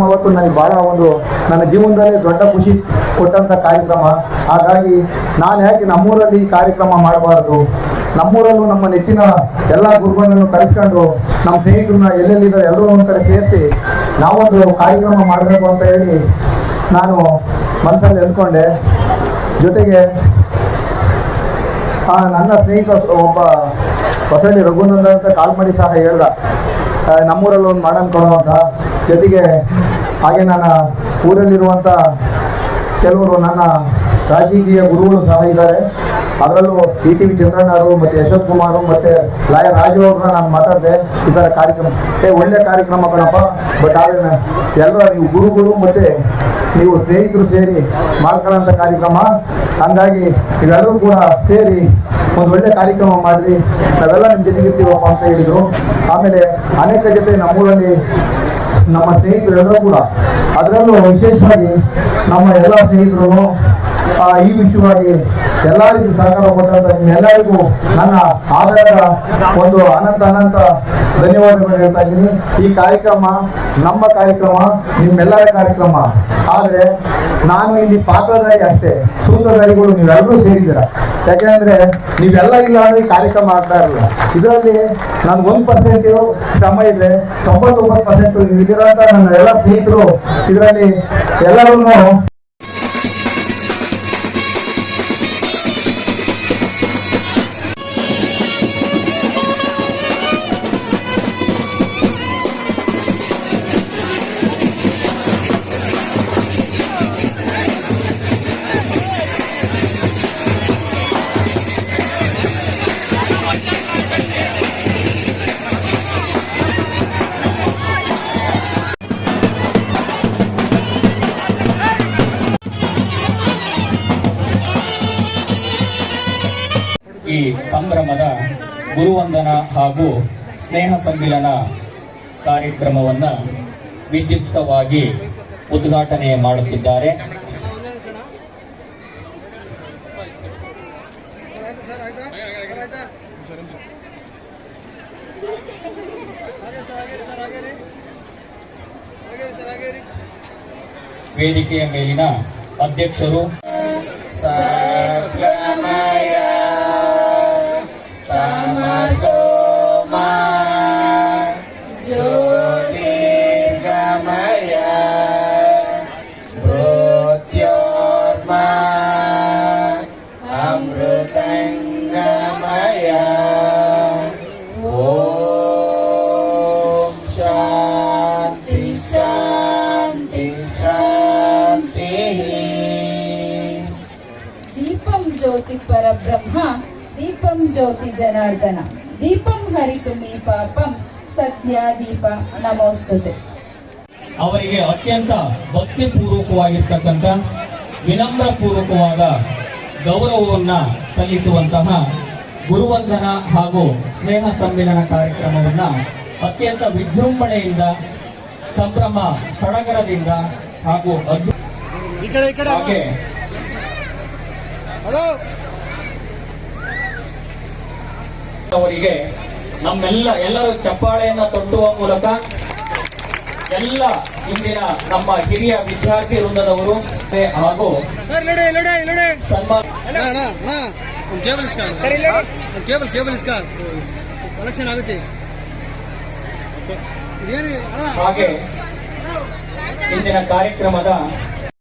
ಅವತ್ತು ನನಗೆ ಬಹಳ ಒಂದು ನನ್ನ ಜೀವನದಲ್ಲಿ ದೊಡ್ಡ ಖುಷಿ ಕೊಟ್ಟಂಥ ಕಾರ್ಯಕ್ರಮ. ಹಾಗಾಗಿ ನಾನು ಯಾಕೆ ನಮ್ಮೂರಲ್ಲಿ ಈ ಕಾರ್ಯಕ್ರಮ ಮಾಡಬಾರ್ದು, ನಮ್ಮೂರಲ್ಲೂ ನಮ್ಮ ನೆಚ್ಚಿನ ಎಲ್ಲ ಗುರುಗಳನ್ನು ಕರೆಸ್ಕೊಂಡು ನಮ್ಮ ಸ್ನೇಹಿತರನ್ನ ಎಲ್ಲೆಲ್ಲಿದ್ದಾರೆ ಎಲ್ಲರೂ ಒಂದು ಕಡೆ ಸೇರಿಸಿ ನಾವೊಂದು ಕಾರ್ಯಕ್ರಮ ಮಾಡಬೇಕು ಅಂತ ಹೇಳಿ ನಾನು ಮನಸ್ಸಲ್ಲಿ ಅಂದ್ಕೊಂಡೆ. ಜೊತೆಗೆ ನನ್ನ ಸ್ನೇಹಿತ ಒಬ್ಬ ಹೊಸಳ್ಳಿ ರಘುನಂದ ಅಂತ ಕಾಲ್ ಮಾಡಿ ಸಹ ಹೇಳ್ದ, ನಮ್ಮೂರಲ್ಲಿ ಒಂದು ಮಾಡೋಣ ಅಂತ. ಜೊತೆಗೆ ಹಾಗೆ ನನ್ನ ಊರಲ್ಲಿರುವಂಥ ಕೆಲವರು ನನ್ನ ರಾಜಕೀಯ ಗುರುಗಳು ಸಹ ಇದ್ದಾರೆ. ಅದರಲ್ಲೂ ಟಿ.ವಿ. ಚಂದ್ರಣ್ಣವರು ಮತ್ತು ಯಶವಂತ್ ಕುಮಾರು ಮತ್ತು ಲಾಯರ್ ರಾಜು ಅವ್ರನ್ನ ನಾನು ಮಾತಾಡಿದೆ. ಈ ಥರ ಕಾರ್ಯಕ್ರಮ ಒಳ್ಳೆಯ ಕಾರ್ಯಕ್ರಮ ಕಣಪ್ಪ, ಬಟ್ ಆದರೆ ಎಲ್ಲರ ನೀವು ಗುರುಗಳು ಮತ್ತು ನೀವು ಸ್ನೇಹಿತರು ಸೇರಿ ಮಾಡ್ಕೊಳ್ಳೋಂಥ ಕಾರ್ಯಕ್ರಮ. ಹಾಗಾಗಿ ಇವೆಲ್ಲರೂ ಕೂಡ ಸೇರಿ ಒಂದು ಒಳ್ಳೆ ಕಾರ್ಯಕ್ರಮ ಮಾಡಿರಿ, ನಾವೆಲ್ಲ ನಿಮ್ಮ ಜೊತೆಗಿರ್ತೀವಪ್ಪ ಅಂತ ಹೇಳಿದರು. ಆಮೇಲೆ ಅನೇಕ ಜೊತೆ ನಮ್ಮೂರಲ್ಲಿ ನಮ್ಮ ಸ್ನೇಹಿತರೆಲ್ಲರೂ ಕೂಡ, ಅದರಲ್ಲೂ ವಿಶೇಷವಾಗಿ ನಮ್ಮ ಎಲ್ಲ ಸ್ನೇಹಿತರು ಈ ವಿಷಯವಾಗಿ ಎಲ್ಲ ರೀತಿ ಸಹಕಾರ ಕೊಟ್ಟಂತ ನಿಮ್ಮೆಲ್ಲರಿಗೂ ನನ್ನ ಆಧಾರದ ಒಂದು ಅನಂತ ಧನ್ಯವಾದಗಳು ಹೇಳ್ತಾ ಇದ್ದೀನಿ. ಈ ಕಾರ್ಯಕ್ರಮ ನಮ್ಮ ಕಾರ್ಯಕ್ರಮ, ನಿಮ್ಮೆಲ್ಲರ ಕಾರ್ಯಕ್ರಮ. ಆದರೆ ನಾನು ಇಲ್ಲಿ ಪಾತ್ರಧಾರಿ ಅಷ್ಟೇ, ಸೂತ್ರಧಾರಿಗಳು ನೀವೆಲ್ಲರೂ ಸೇರಿದ್ದೀರ. ಯಾಕೆಂದರೆ ನೀವೆಲ್ಲ ಇಲ್ಲ ಅಂದರೆ ಈ ಕಾರ್ಯಕ್ರಮ ಆಗ್ತಾ ಇರಲಿಲ್ಲ. ಇದರಲ್ಲಿ ನಾನು 1% ಶ್ರಮ ಇದೆ, 99% ಇದಿರೋಂಥ ನನ್ನ ಎಲ್ಲ ಸ್ನೇಹಿತರು ಇದರಲ್ಲಿ ಎಲ್ಲರೂ ಈ ಸಂಭ್ರಮದ ಗುರುವಂದನ ಹಾಗೂ ಸ್ನೇಹ ಸಮ್ಮಿಲನ ಕಾರ್ಯಕ್ರಮವನ್ನು ವಿದ್ಯುಕ್ತವಾಗಿ ಉದ್ಘಾಟನೆ ಮಾಡುತ್ತಿದ್ದಾರೆ. ವೇದಿಕೆಯ ಮೇಲಿನ ಅಧ್ಯಕ್ಷರು ಜ್ಯೋತಿ ಪರಬ್ರಹ್ಮ ದೀಪಂ ಜ್ಯೋತಿ ಜನಾರ್ದನ ದೀಪಂ ಹರಿತು ಮೇ ಪಾಪಂ ಸತ್ಯ ದೀಪ ನಮೋಸ್ತುತೆ. ಅವರಿಗೆ ಅತ್ಯಂತ ಭಕ್ತಿಪೂರ್ವಕವಾಗಿರ್ತಕ್ಕಂಥ ವಿನಮ್ರ ಪೂರ್ವಕವಾದ ಗೌರವವನ್ನ ಸಲ್ಲಿಸುವಂತಹ ಗುರುವಂದನ ಹಾಗೂ ಸ್ನೇಹ ಸಮ್ಮಿಲನ ಕಾರ್ಯಕ್ರಮವನ್ನ ಅತ್ಯಂತ ವಿಜೃಂಭಣೆಯಿಂದ, ಸಂಭ್ರಮ ಸಡಗರದಿಂದ ಹಾಗೂ ಹಾಗೆ ಅವರಿಗೆ ಎಲ್ಲರೂ ಚಪ್ಪಾಳೆಯನ್ನ ತೊಟ್ಟುವ ಮೂಲಕ ಎಲ್ಲ ಇಂದಿನ ನಮ್ಮ ಹಿರಿಯ ವಿದ್ಯಾರ್ಥಿ ವೃಂದದವರು ಹಾಗೂ ಹಾಗೆ ಇಂದಿನ ಕಾರ್ಯಕ್ರಮದ